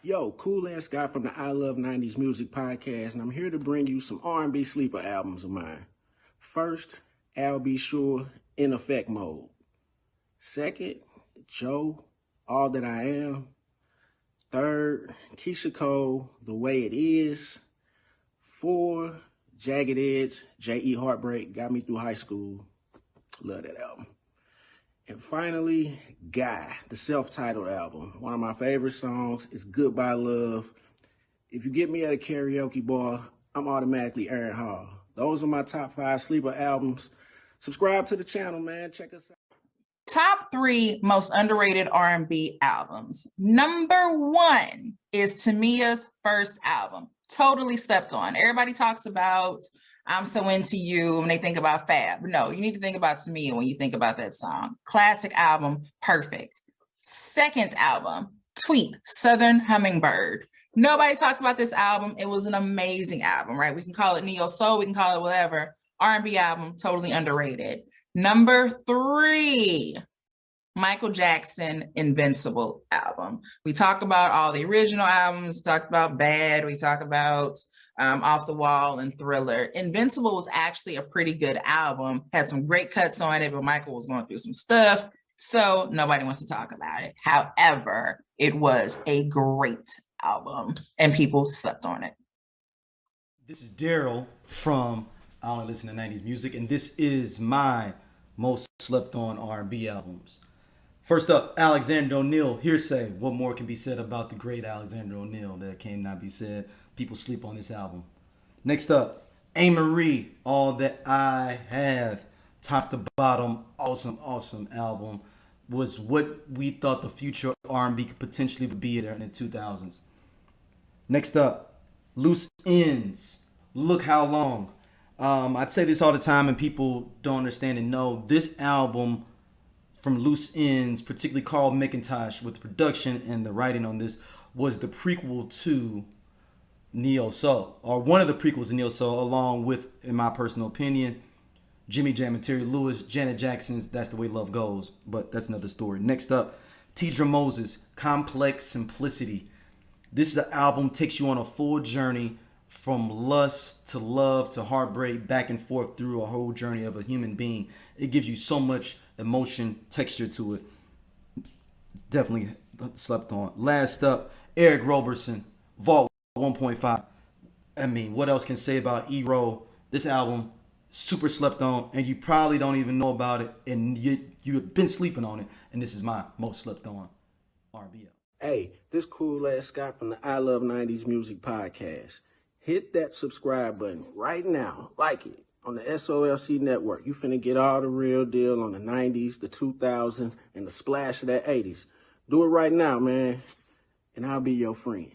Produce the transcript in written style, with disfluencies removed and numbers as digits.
Yo, Cool and Scott from the I Love 90s Music Podcast, and I'm here to bring you some R&B sleeper albums of mine. First, I'll Be Sure, In Effect Mode. Second, Joe, All That I Am. Third, Keisha Cole, The Way It Is. 4, Jagged Edge, J.E. Heartbreak, Got Me Through High School. Love that album. And finally, Guy, the self-titled album. One of my favorite songs is Goodbye Love. If you get me at a karaoke bar, I'm automatically Aaron Hall. Those are my top 5 sleeper albums. Subscribe to the channel, man. Check us out. Top 3 most underrated R&B albums. Number 1 is Tamia's first album. Totally slept on. Everybody talks about I'm So Into You when they think about Fab. No, you need to think about Tamia when you think about that song. Classic album, perfect. Second album, Tweet, Southern Hummingbird. Nobody talks about this album. It was an amazing album, right? We can call it neo soul, we can call it whatever. R&B album, totally underrated. Number 3, Michael Jackson Invincible album. We talk about all the original albums, talked about Bad, we talk about Off the Wall and Thriller. Invincible was actually a pretty good album, had some great cuts on it, but Michael was going through some stuff, so nobody wants to talk about it. However, it was a great album and people slept on it. This is Daryl from I Only Listen to 90s Music, and this is my most slept on R&B albums. First up, Alexander O'Neal, Hearsay. What more can be said about the great Alexander O'Neal that cannot be said? People sleep on this album. Next up, A-Marie, All That I Have. Top to bottom, awesome album. Was what we thought the future R&B could potentially be there in the 2000s. Next up, Loose Ends. Look How Long. I'd say this all the time and people don't understand and know. This album from Loose Ends, particularly Carl McIntosh, with the production and the writing on this, was the prequel to Neo Soul, or one of the prequels to Neo Soul, along with, in my personal opinion, Jimmy Jam and Terry Lewis, Janet Jackson's That's the Way Love Goes, but that's another story. Next up, Tidra Moses, Complex Simplicity. This is an album takes you on a full journey from lust to love to heartbreak, back and forth through a whole journey of a human being. It gives you so much emotion, texture to it. It's definitely slept on. Last up, Eric Roberson, Vault 1.5. I mean, what else can say about E-Roll? This album, super slept on, and you probably don't even know about it, and you've been sleeping on it, and this is my most slept on R&B album. Hey, this Cool ass Scott from the I Love 90s Music Podcast. Hit that subscribe button right now. Like it. On the SOLC Network. You finna get all the real deal on the 90s, the 2000s, and the splash of that 80s. Do it right now, man, and I'll be your friend.